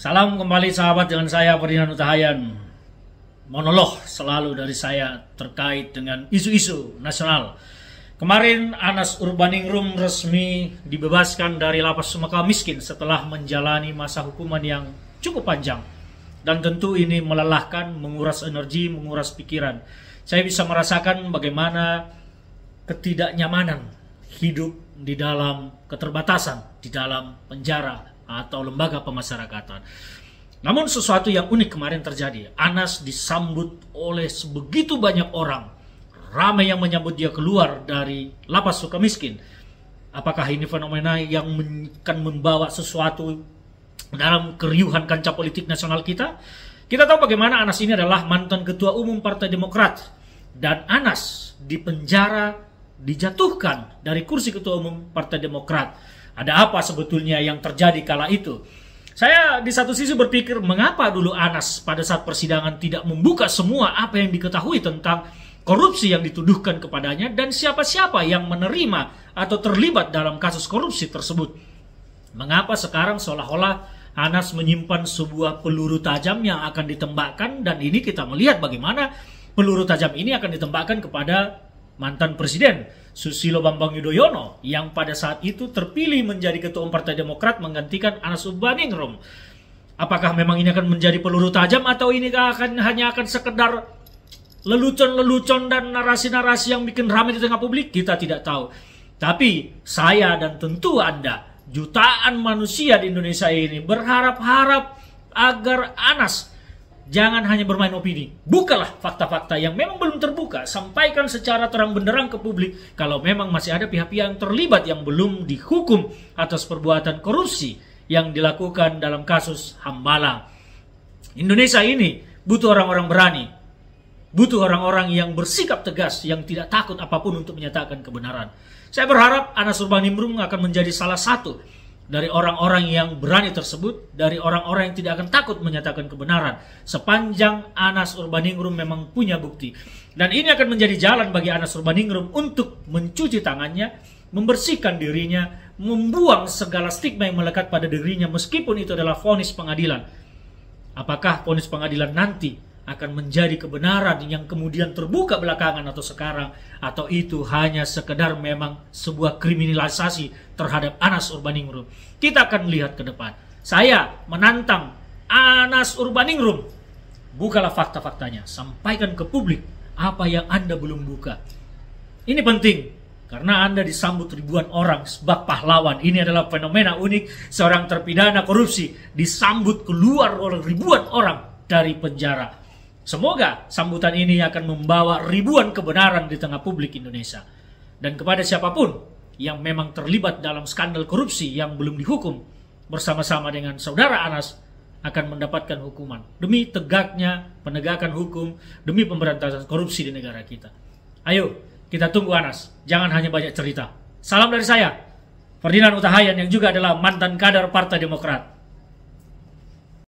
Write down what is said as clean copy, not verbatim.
Salam kembali sahabat, dengan saya Ferdinand Utahayan. Monolog selalu dari saya terkait dengan isu-isu nasional. Kemarin Anas Urbaningrum resmi dibebaskan dari lapas Sukamiskin setelah menjalani masa hukuman yang cukup panjang. Dan tentu ini melelahkan, menguras energi, menguras pikiran. Saya bisa merasakan bagaimana ketidaknyamanan hidup di dalam keterbatasan, di dalam penjara atau lembaga pemasyarakatan. Namun sesuatu yang unik kemarin terjadi. Anas disambut oleh sebegitu banyak orang. Ramai yang menyambut dia keluar dari lapas Sukamiskin. Apakah ini fenomena yang akan membawa sesuatu dalam keriuhan kancah politik nasional kita? Kita tahu bagaimana Anas ini adalah mantan ketua umum Partai Demokrat. Dan Anas dipenjara, dijatuhkan dari kursi ketua umum Partai Demokrat. Ada apa sebetulnya yang terjadi kala itu? Saya di satu sisi berpikir, mengapa dulu Anas pada saat persidangan tidak membuka semua apa yang diketahui tentang korupsi yang dituduhkan kepadanya dan siapa-siapa yang menerima atau terlibat dalam kasus korupsi tersebut. Mengapa sekarang seolah-olah Anas menyimpan sebuah peluru tajam yang akan ditembakkan, dan ini kita melihat bagaimana peluru tajam ini akan ditembakkan kepada mantan Presiden Susilo Bambang Yudhoyono yang pada saat itu terpilih menjadi ketua umum Partai Demokrat menggantikan Anas Urbaningrum. Apakah memang ini akan menjadi peluru tajam atau ini hanya akan sekedar lelucon-lelucon dan narasi-narasi yang bikin ramai di tengah publik? Kita tidak tahu. Tapi saya dan tentu Anda, jutaan manusia di Indonesia ini berharap-harap agar Anas jangan hanya bermain opini. Bukalah fakta-fakta yang memang belum terbuka. Sampaikan secara terang benderang ke publik kalau memang masih ada pihak-pihak yang terlibat yang belum dihukum atas perbuatan korupsi yang dilakukan dalam kasus Hambalang. Indonesia ini butuh orang-orang berani. Butuh orang-orang yang bersikap tegas, yang tidak takut apapun untuk menyatakan kebenaran. Saya berharap Anas Urbaningrum akan menjadi salah satu dari orang-orang yang berani tersebut, dari orang-orang yang tidak akan takut menyatakan kebenaran sepanjang Anas Urbaningrum memang punya bukti. Dan ini akan menjadi jalan bagi Anas Urbaningrum untuk mencuci tangannya, membersihkan dirinya, membuang segala stigma yang melekat pada dirinya meskipun itu adalah vonis pengadilan. Apakah vonis pengadilan nanti akan menjadi kebenaran yang kemudian terbuka belakangan atau sekarang, atau itu hanya sekedar memang sebuah kriminalisasi terhadap Anas Urbaningrum? Kita akan melihat ke depan. Saya menantang Anas Urbaningrum, bukalah fakta-faktanya, sampaikan ke publik apa yang Anda belum buka. Ini penting karena Anda disambut ribuan orang sebagai pahlawan. Ini adalah fenomena unik, seorang terpidana korupsi disambut keluar oleh ribuan orang dari penjara. Semoga sambutan ini akan membawa ribuan kebenaran di tengah publik Indonesia. Dan kepada siapapun yang memang terlibat dalam skandal korupsi yang belum dihukum, bersama-sama dengan saudara Anas akan mendapatkan hukuman. Demi tegaknya penegakan hukum, demi pemberantasan korupsi di negara kita. Ayo, kita tunggu Anas. Jangan hanya banyak cerita. Salam dari saya, Ferdinand Utahayan, yang juga adalah mantan kader Partai Demokrat.